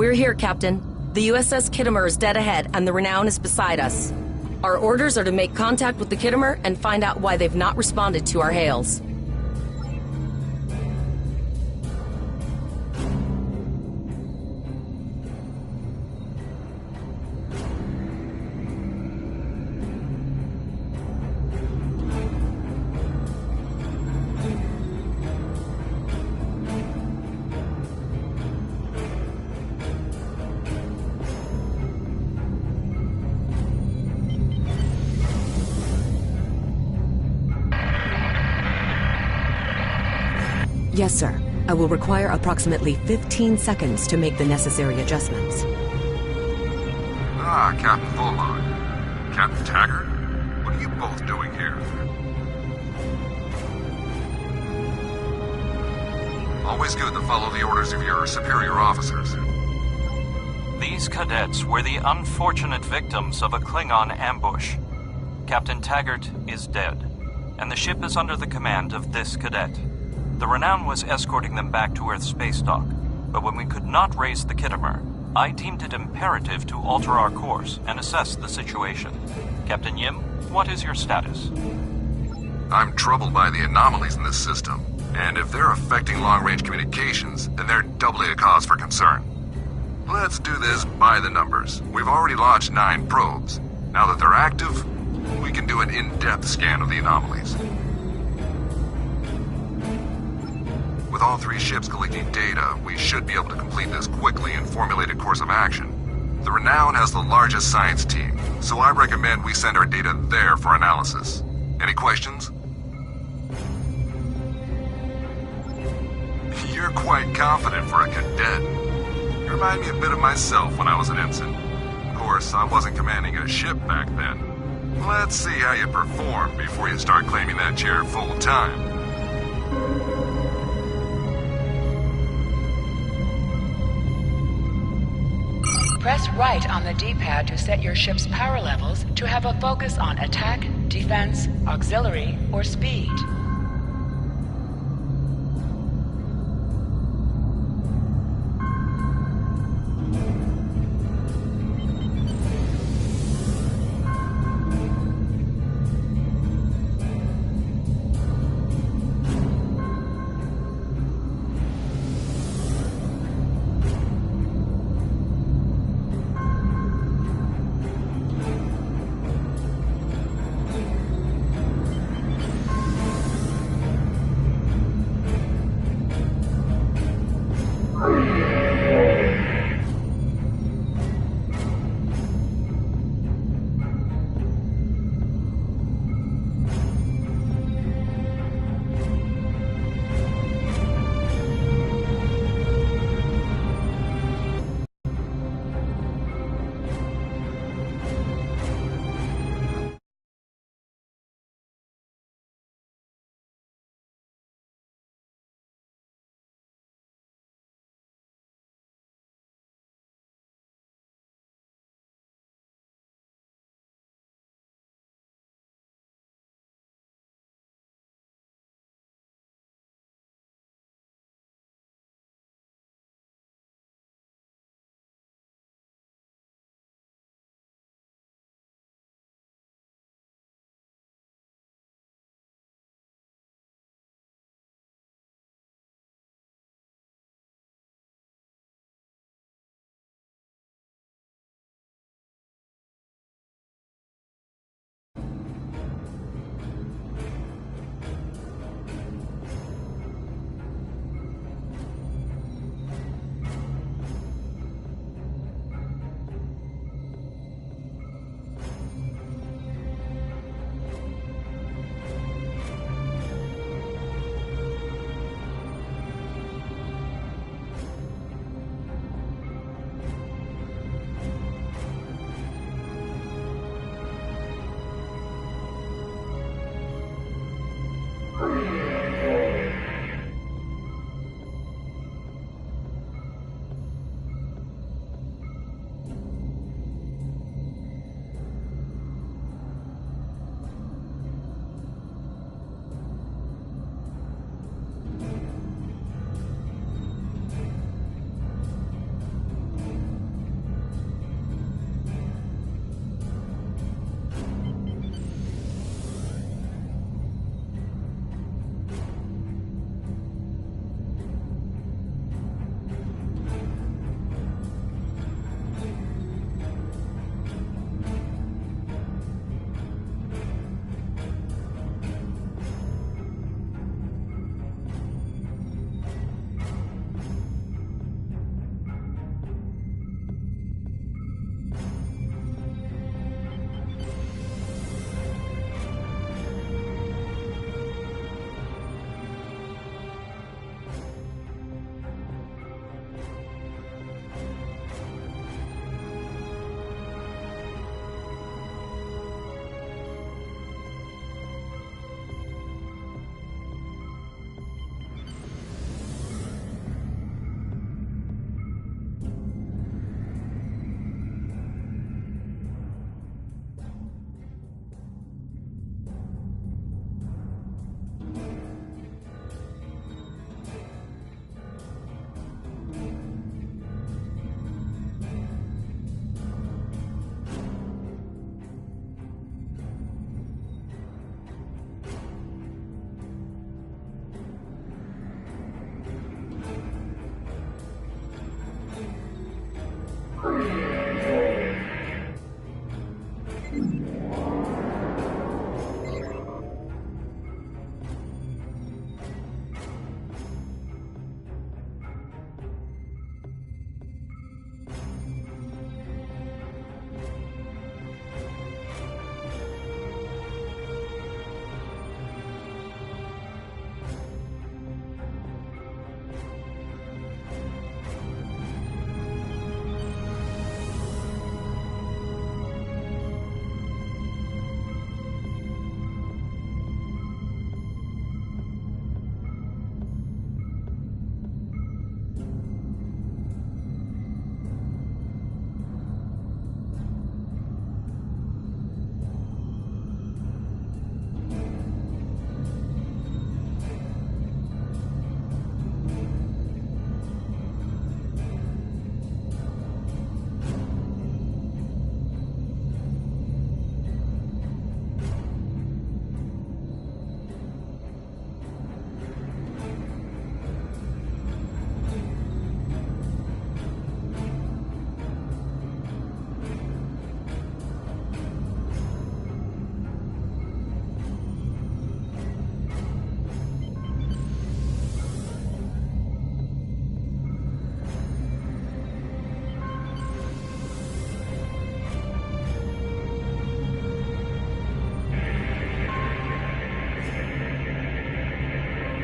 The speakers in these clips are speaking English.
We're here, Captain. The USS Kittimer is dead ahead, and the Renown is beside us. Our orders are to make contact with the Kittimer and find out why they've not responded to our hails. Yes, sir. I will require approximately 15 seconds to make the necessary adjustments. Ah, Captain Volog. Captain Taggart? What are you both doing here? Always good to follow the orders of your superior officers. These cadets were the unfortunate victims of a Klingon ambush. Captain Taggart is dead, and the ship is under the command of this cadet. The Renown was escorting them back to Earth's space dock, but when we could not raise the Kittimer, I deemed it imperative to alter our course and assess the situation. Captain Yim, what is your status? I'm troubled by the anomalies in this system, and if they're affecting long-range communications, then they're doubly a cause for concern. Let's do this by the numbers. We've already launched 9 probes. Now that they're active, we can do an in-depth scan of the anomalies. With all 3 ships collecting data, we should be able to complete this quickly and formulate a course of action. The Renown has the largest science team, so I recommend we send our data there for analysis. Any questions? You're quite confident for a cadet. You remind me a bit of myself when I was an ensign. Of course, I wasn't commanding a ship back then. Let's see how you perform before you start claiming that chair full time. Press right on the D-pad to set your ship's power levels to have a focus on attack, defense, auxiliary, or speed.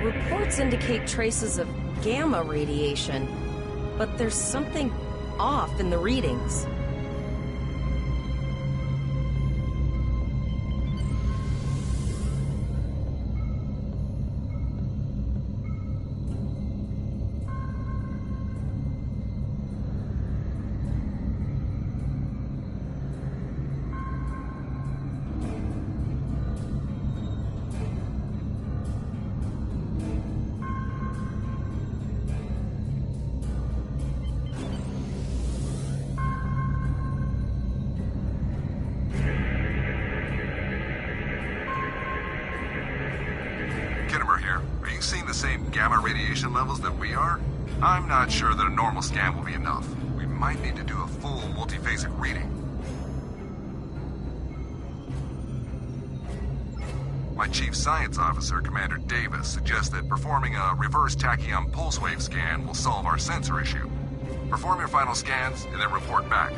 Reports indicate traces of gamma radiation, but there's something off in the readings. Gamma radiation levels that we are? I'm not sure that a normal scan will be enough. We might need to do a full multiphasic reading. My chief science officer, Commander Davis, suggests that performing a reverse tachyon pulse wave scan will solve our sensor issue. Perform your final scans and then report back.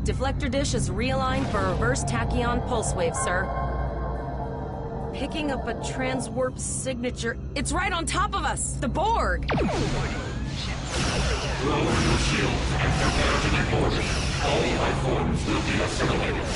Deflector dish is realigned for a reverse tachyon pulse wave, sir. Picking up a transwarp signature. It's right on top of us! The Borg! Lower your shields and prepare to be boarded. All life forms will be assimilated.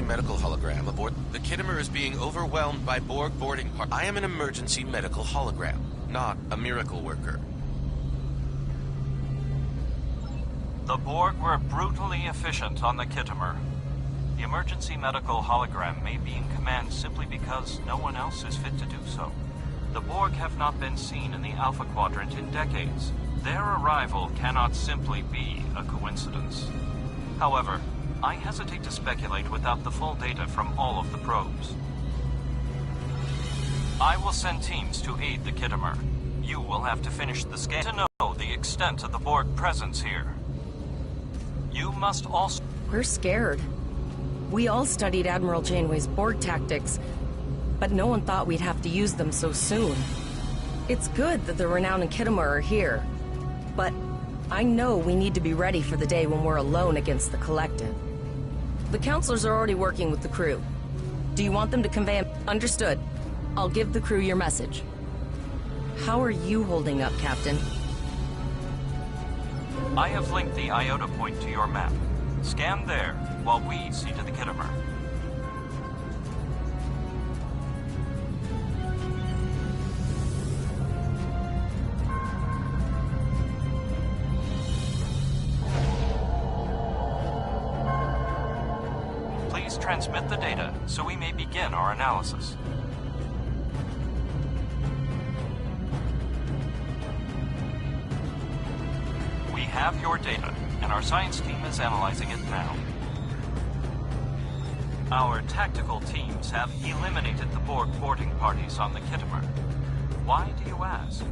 Medical hologram aboard. The Kittimer is being overwhelmed by Borg boarding party. I am an emergency medical hologram, not a miracle worker. The Borg were brutally efficient on the Kittimer. The emergency medical hologram may be in command simply because no one else is fit to do so. The Borg have not been seen in the Alpha Quadrant in decades. Their arrival cannot simply be a coincidence. However, I hesitate to speculate without the full data from all of the probes. I will send teams to aid the Kittimer. You will have to finish the scan to know the extent of the Borg presence here. You must also... We're scared. We all studied Admiral Janeway's Borg tactics, but no one thought we'd have to use them so soon. It's good that the Renown and Kittimer are here, but I know we need to be ready for the day when we're alone against the Collective. The counselors are already working with the crew. Do you want them to convey... Understood. I'll give the crew your message. How are you holding up, Captain? I have linked the Iota point to your map. Scan there while we see to the Kittimer. Transmit the data so we may begin our analysis. We have your data, and our science team is analyzing it now. Our tactical teams have eliminated the Borg boarding parties on the Kittimer. Why do you ask?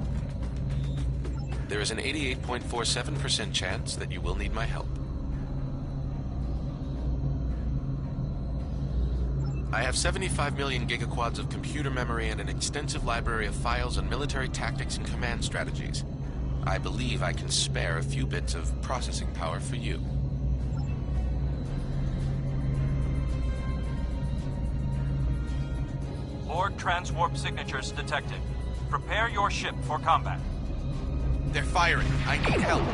There is an 88.47% chance that you will need my help. I have 75 million gigaquads of computer memory and an extensive library of files on military tactics and command strategies. I believe I can spare a few bits of processing power for you. Borg transwarp signatures detected. Prepare your ship for combat. They're firing. I need help.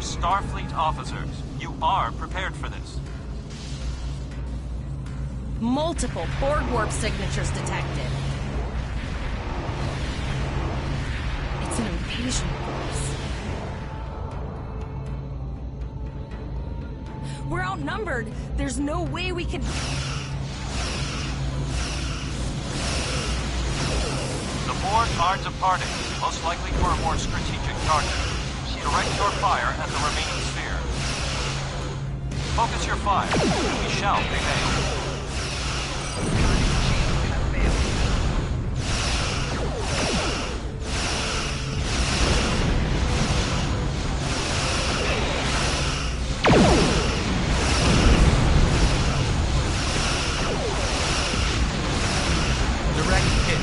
Starfleet officers, you are prepared for this. Multiple Borg warp signatures detected. It's an invasion force. We're outnumbered. There's no way we can... The Borg are departing, most likely for a more strategic target. Direct your fire at the remaining sphere. Focus your fire. We shall prevail. Direct hit.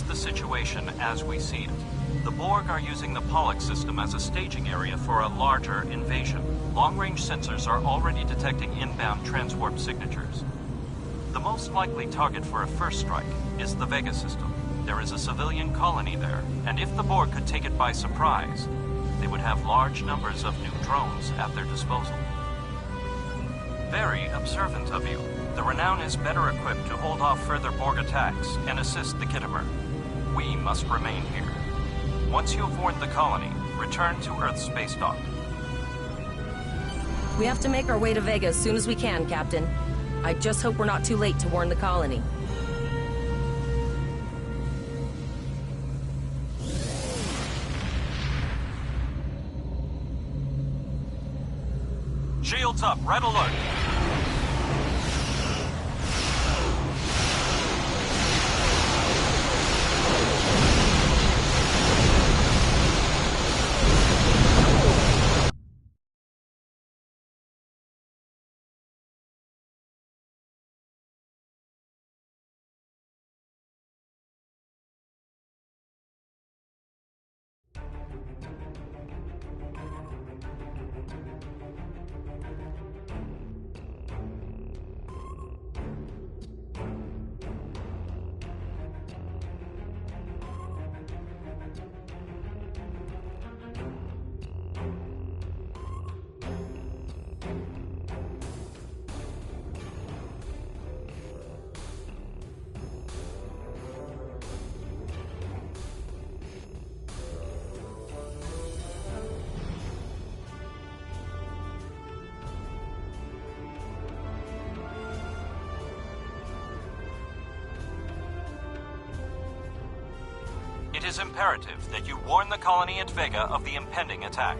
The situation as we see it. The Borg are using the Pollux system as a staging area for a larger invasion. Long-range sensors are already detecting inbound transwarp signatures. The most likely target for a first strike is the Vega system. There is a civilian colony there, and if the Borg could take it by surprise, they would have large numbers of new drones at their disposal. Very observant of you. The Renown is better equipped to hold off further Borg attacks and assist the Khitomer. We must remain here. Once you have warned the colony, return to Earth's space dock. We have to make our way to Vega as soon as we can, Captain. I just hope we're not too late to warn the colony. Shields up, red alert. It is imperative that you warn the colony at Vega of the impending attack.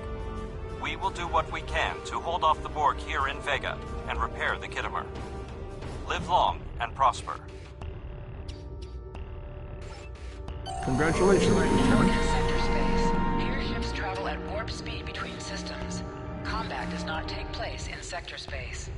We will do what we can to hold off the Borg here in Vega and repair the Khitomer. Live long and prosper. Congratulations, Lieutenant. In sector space, here ships travel at warp speed between systems. Combat does not take place in sector space.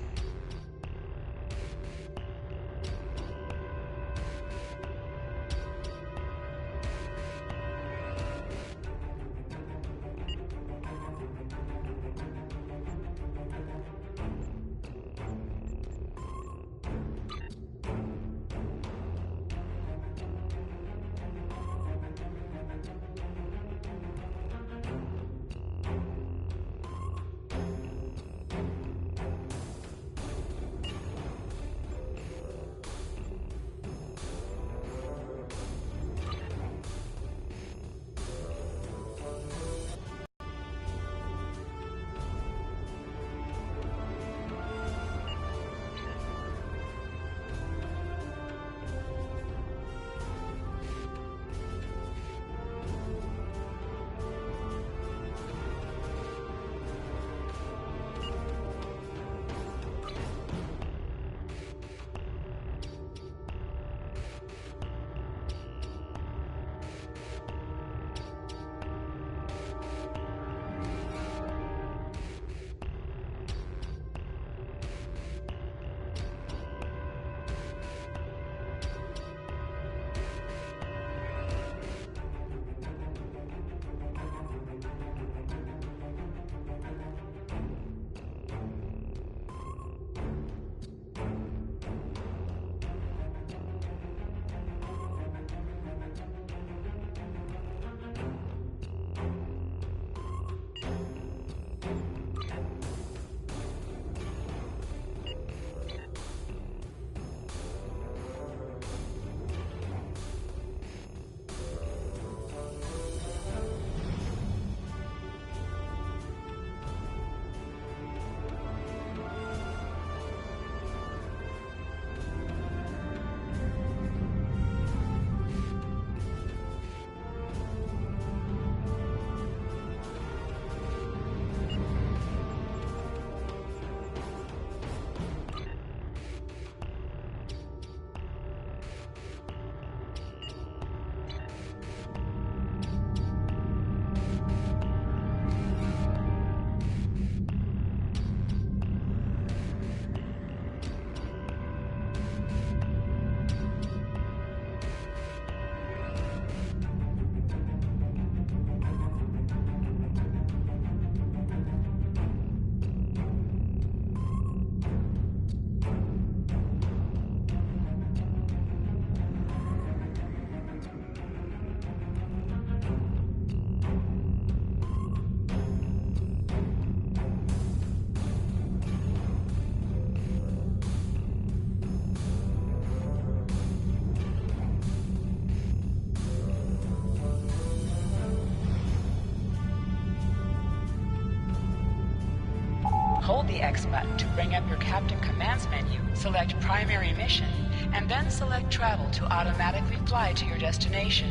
Hold the X button to bring up your Captain Commands menu, select Primary Mission, and then select Travel to automatically fly to your destination.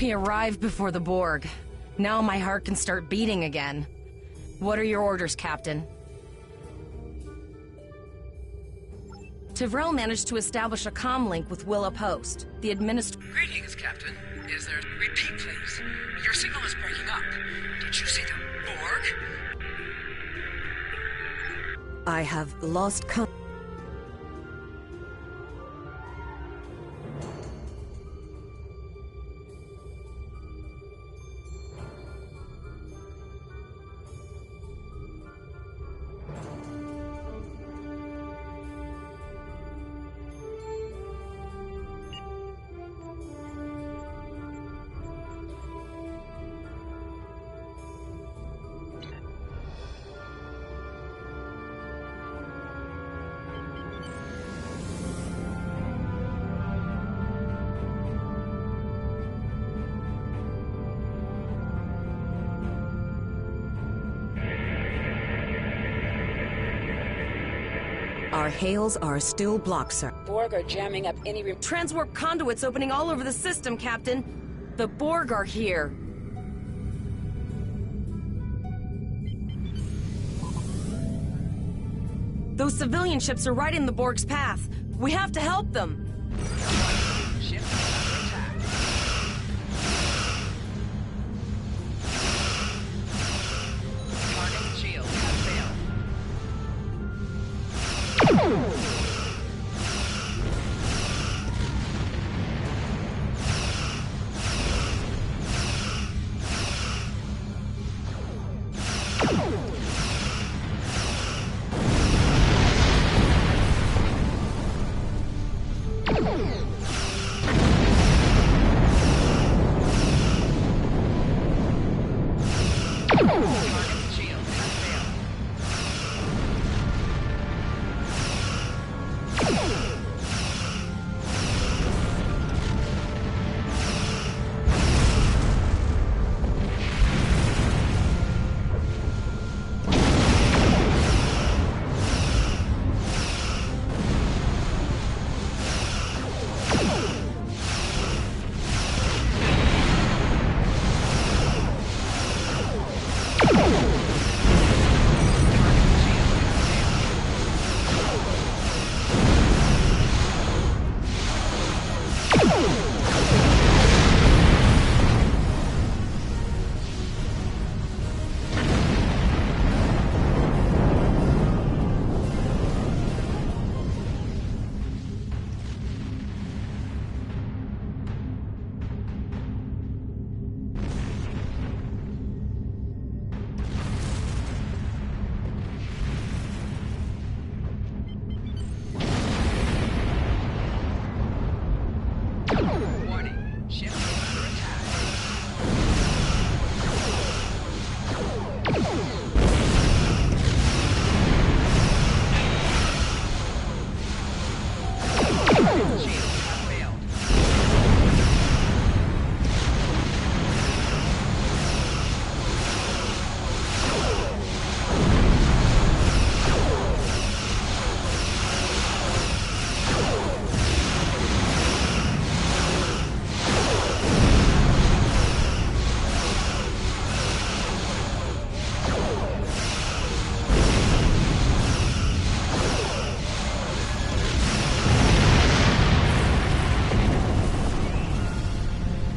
We arrived before the Borg. Now my heart can start beating again. What are your orders, Captain? Tivrel managed to establish a comm link with Willa Post. The Greetings, Captain. Is there... Repeat, please. Your signal is breaking up. Did you see the Borg? I have lost Our hails are still blocked, sir. Borg are jamming up any Transwarp conduits opening all over the system, Captain. The Borg are here. Those civilian ships are right in the Borg's path. We have to help them. Ship under attack. Target shield has failed. Target shield has failed. Warning, ship is under attack. Shield has failed.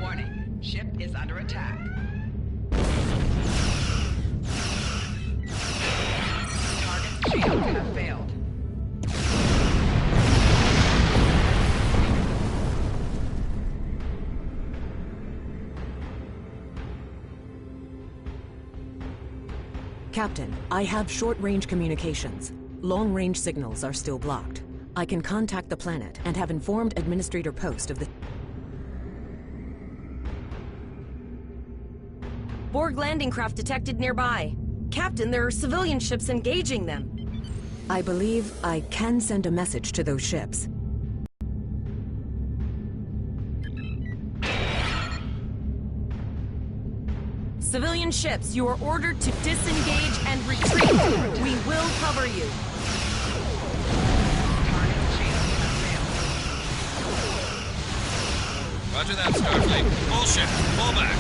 Warning, ship is under attack. Target shields have failed. Captain, I have short-range communications. Long-range signals are still blocked. I can contact the planet and have informed Administrator Post of the... Borg landing craft detected nearby. Captain, there are civilian ships engaging them. I believe I can send a message to those ships. Civilian ships, you are ordered to disengage and retreat. We will cover you. Target Roger that, Starfleet. Bullshit. Pull back.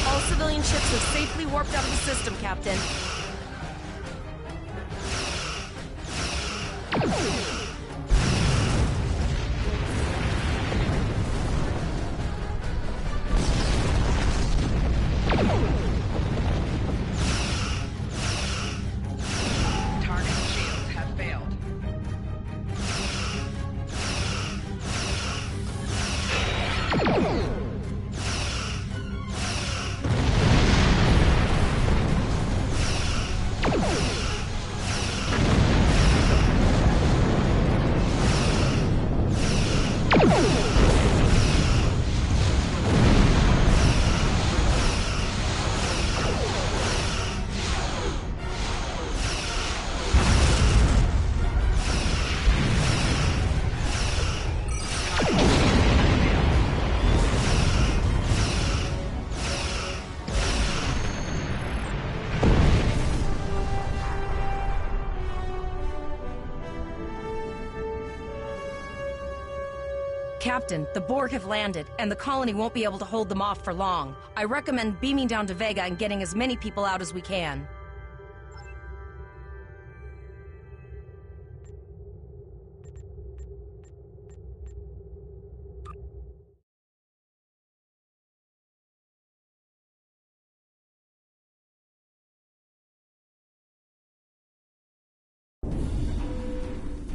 All civilian ships have safely warped out of the system, Captain. Captain, the Borg have landed, and the colony won't be able to hold them off for long. I recommend beaming down to Vega and getting as many people out as we can.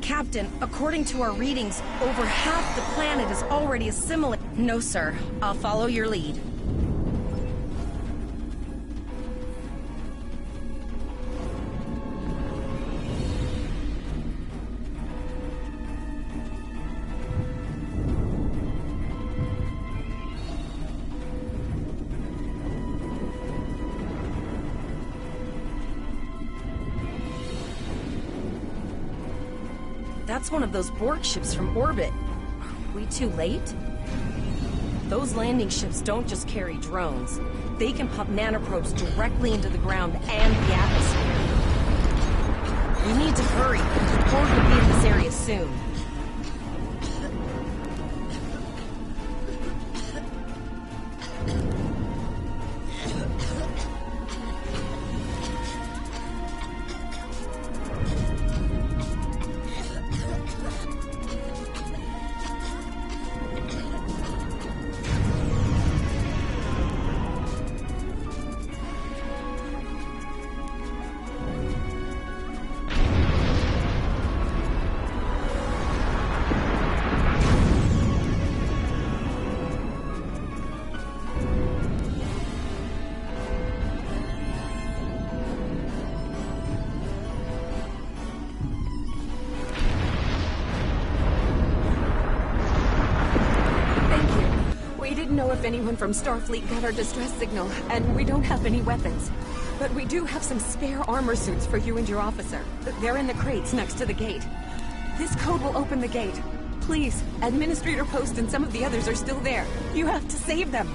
Captain, according to our readings, over half the planet is already assimilated. No, sir. I'll follow your lead. That's one of those Borg ships from orbit. Are we too late? Those landing ships don't just carry drones. They can pump nanoprobes directly into the ground and the atmosphere. We need to hurry. The Borg will be in this area soon. If anyone from Starfleet got our distress signal, and we don't have any weapons. But we do have some spare armor suits for you and your officer. They're in the crates next to the gate. This code will open the gate. Please, Administrator Post and some of the others are still there. You have to save them.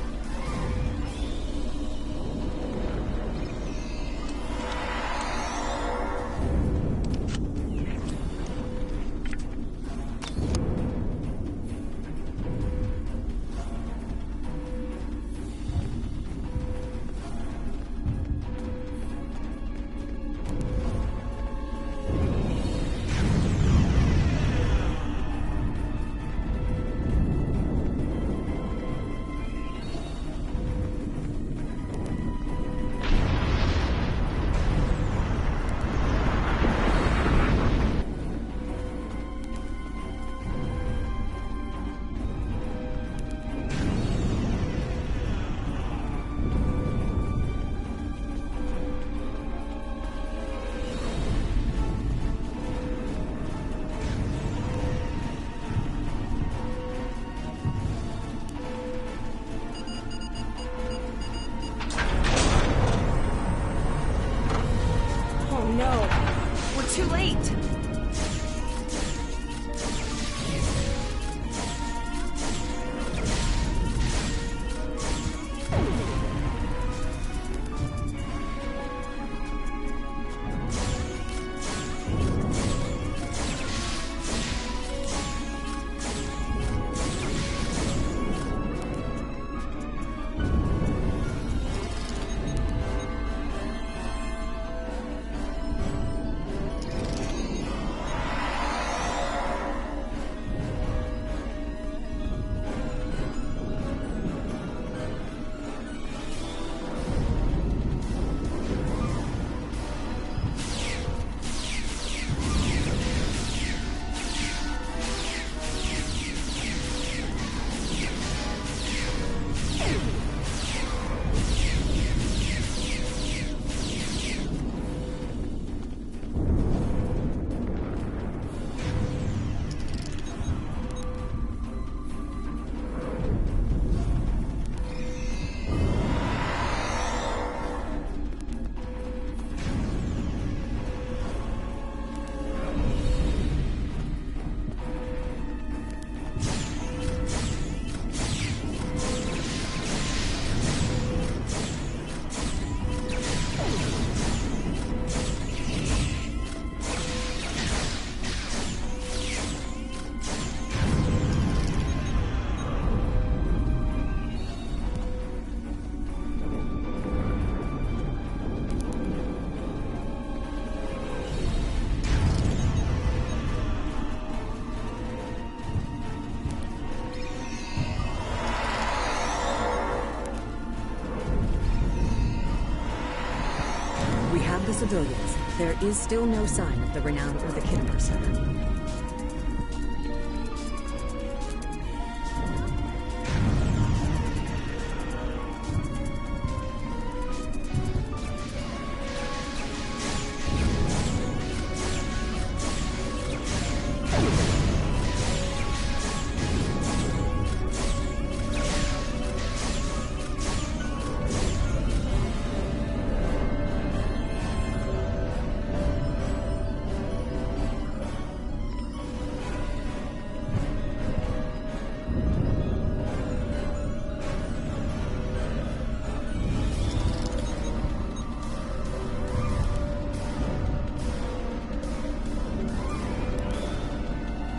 civilians, there is still no sign of the Renown or the Kittimer, sir.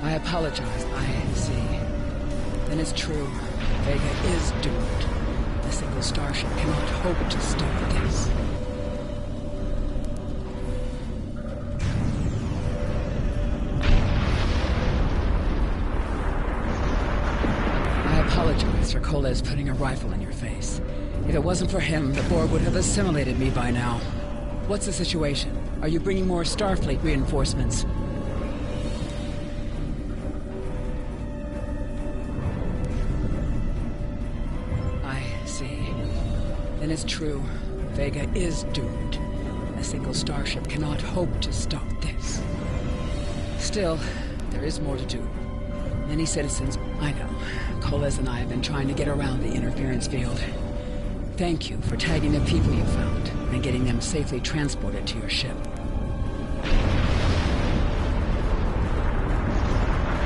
I apologize. I see. Then it's true. Vega is doomed. A single starship cannot hope to stop this. I apologize for Koles putting a rifle in your face. If it wasn't for him, the Borg would have assimilated me by now. What's the situation? Are you bringing more Starfleet reinforcements? Then it's true. Vega is doomed. A single starship cannot hope to stop this. Still, there is more to do. Many citizens... I know. Koles and I have been trying to get around the interference field. Thank you for tagging the people you found and getting them safely transported to your ship.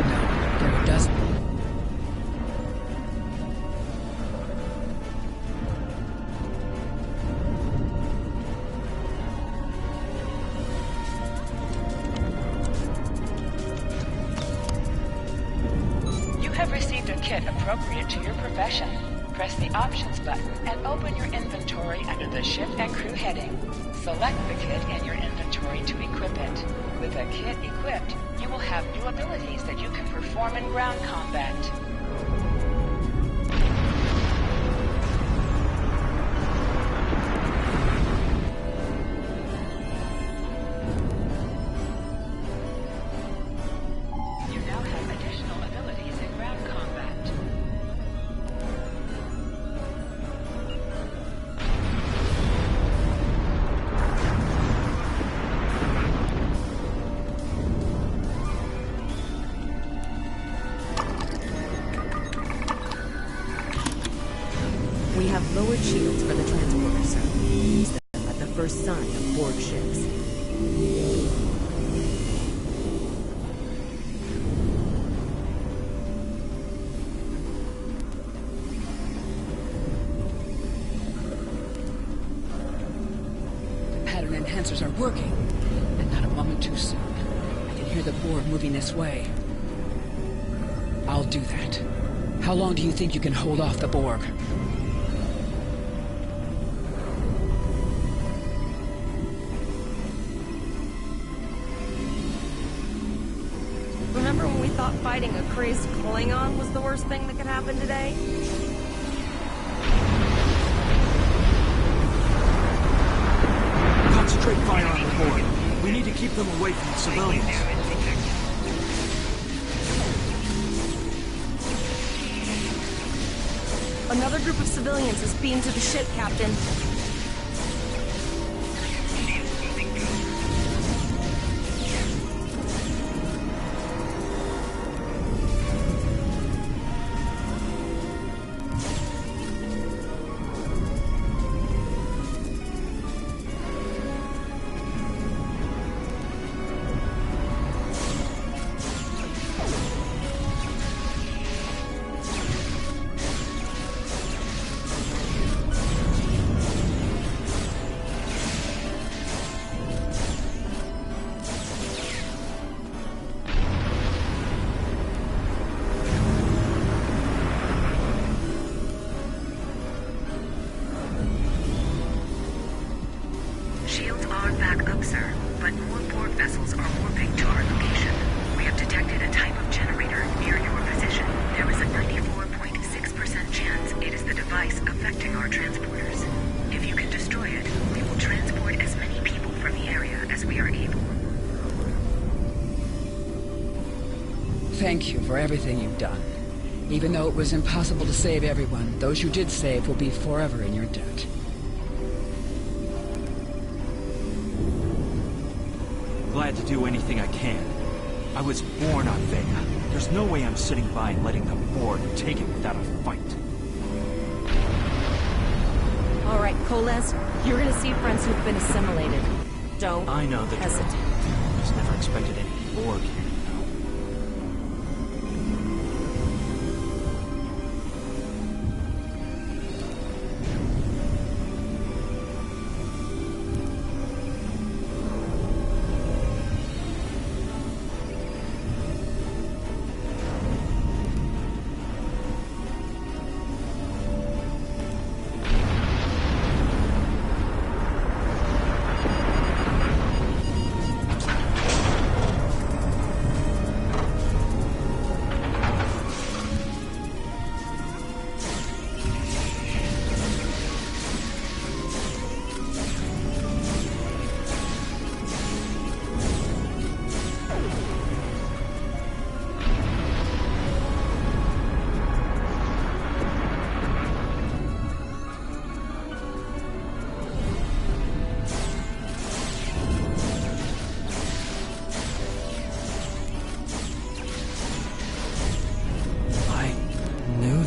No, there doesn't. Appropriate to your profession. Press the Options button and open your inventory under the Ship and Crew heading. Select the kit in your inventory to equip it. With a kit equipped, you will have new abilities that you can perform in ground combat. We have lowered shields for the transporter, sir. Use them at the first sign of Borg ships. The pattern enhancers are working, and not a moment too soon. I can hear the Borg moving this way. I'll do that. How long do you think you can hold off the Borg? Remember when we thought fighting a crazed Klingon was the worst thing that could happen today? Concentrate fire on the Borg. We need to keep them away from the civilians. Another group of civilians is beamed to the ship, Captain. Shields are back up, sir, but more Borg vessels are warping to our location. We have detected a type of generator near your position. There is a 94.6% chance it is the device affecting our transporters. If you can destroy it, we will transport as many people from the thank you for everything you've done. Even though it was impossible to save everyone, those you did save will be forever in your debt. Glad to do anything I can. I was born on Vega. There's no way I'm sitting by and letting the Borg take it without a fight. All right, Coles, you're gonna see friends who've been assimilated. Don't I know the hesitate. drill. Just never expected any Borg here.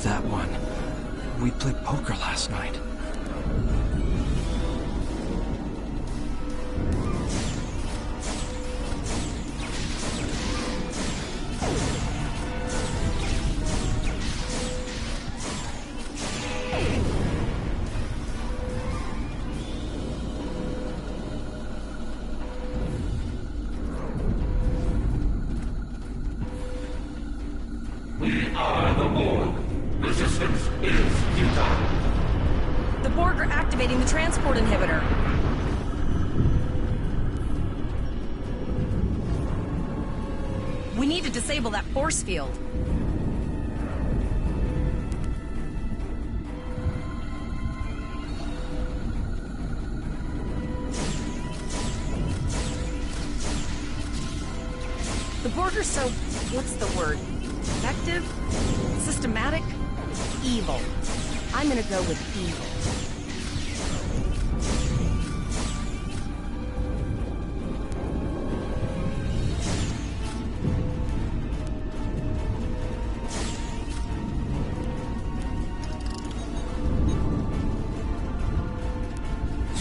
That one. We played poker last night. We are the Borg. Resistance is futile. The Borg are activating the transport inhibitor. We need to disable that force field. The Borg are so... what's the word? Effective? Systematic? Evil. I'm gonna go with evil.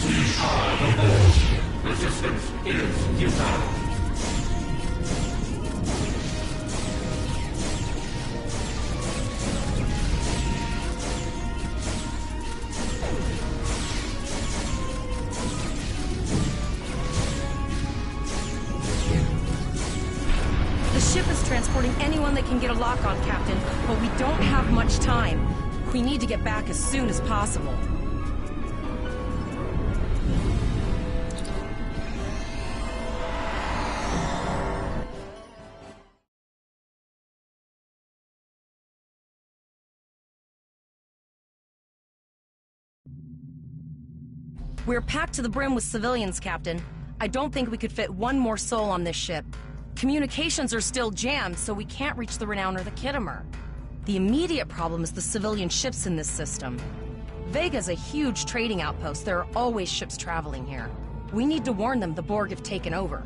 We are the Borg. Resistance is futile. Transporting anyone that can get a lock on, Captain, but we don't have much time. We need to get back as soon as possible. We're packed to the brim with civilians, Captain. I don't think we could fit one more soul on this ship. Communications are still jammed, so we can't reach the Renown or the Kittimer. The immediate problem is the civilian ships in this system. Vega's a huge trading outpost. There are always ships traveling here. We need to warn them the Borg have taken over.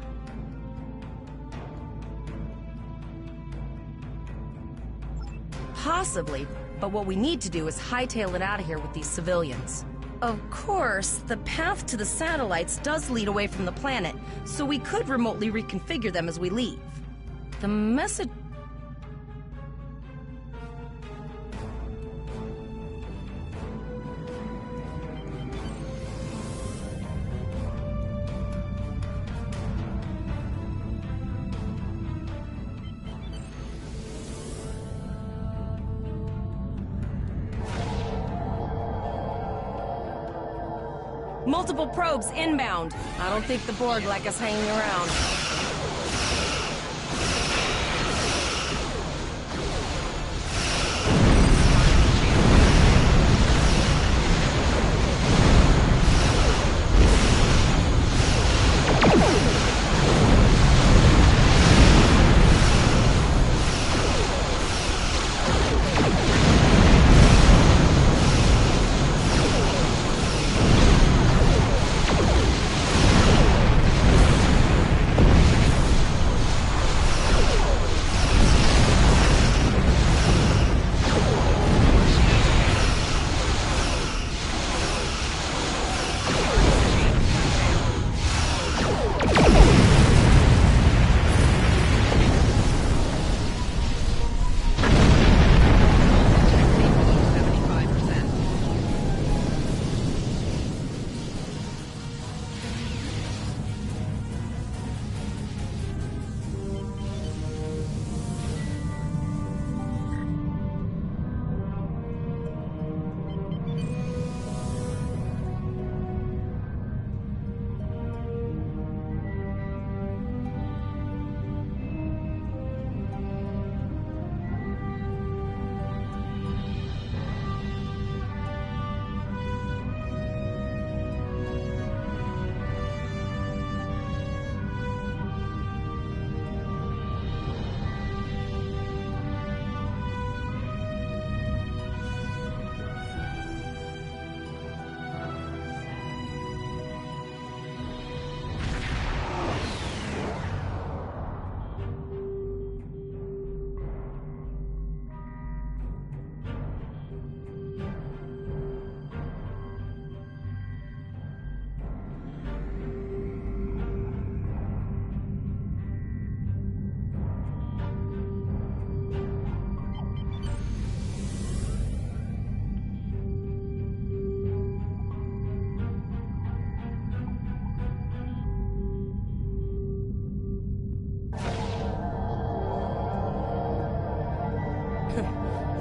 Possibly, but what we need to do is hightail it out of here with these civilians. Of course, the path to the satellites does lead away from the planet, so we could remotely reconfigure them as we leave. The message... Multiple probes inbound. I don't think the Borg like us hanging around.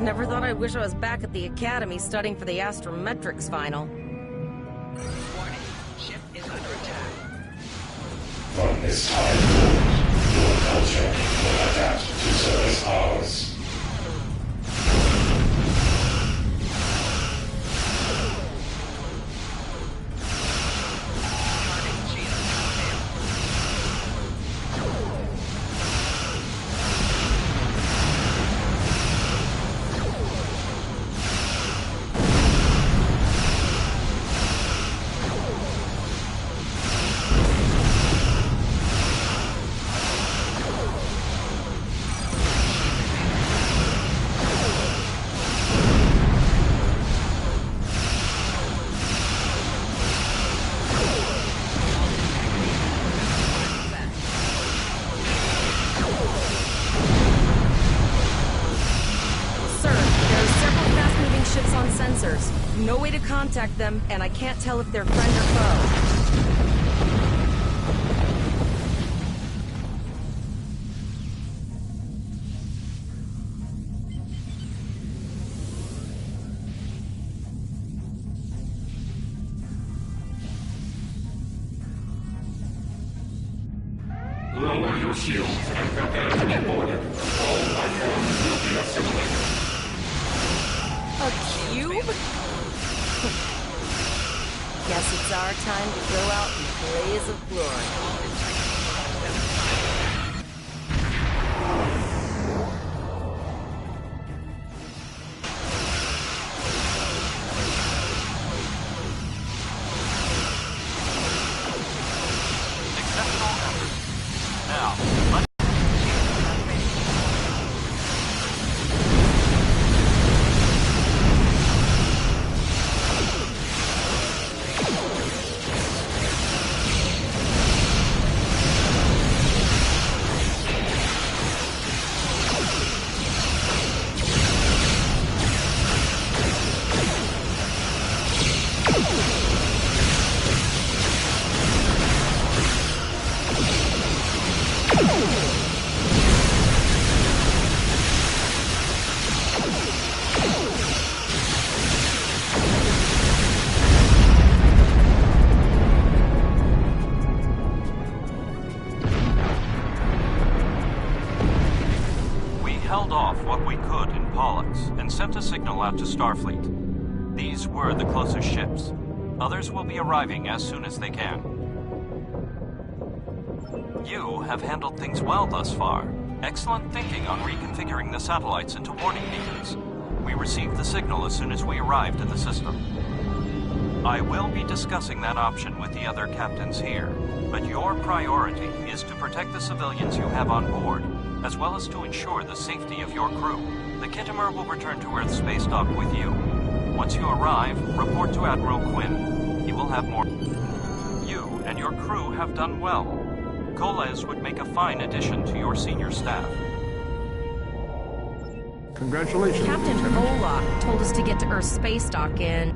Never thought I'd wish I was back at the academy studying for the astrometrics final. Warning, ship is under attack. From this time forward, your culture will adapt to service ours. No way to contact them, and I can't tell if they're friend or foe. Lower your shields and prepare to be boarded. All life forms will be assimilated. A cube? Guess it's our time to go out in a blaze of glory. Exceptional effort. Now, let's... held off what we could in Pollux and sent a signal out to Starfleet. These were the closest ships. Others will be arriving as soon as they can. You have handled things well thus far. Excellent thinking on reconfiguring the satellites into warning beacons. We received the signal as soon as we arrived at the system. I will be discussing that option with the other captains here, but your priority is to protect the civilians you have on board, as well as to ensure the safety of your crew. The Kittimer will return to Earth space dock with you. Once you arrive, report to Admiral Quinn. He will have more. You and your crew have done well. Koles would make a fine addition to your senior staff. Congratulations, Captain Lieutenant. Olak told us to get to Earth space dock in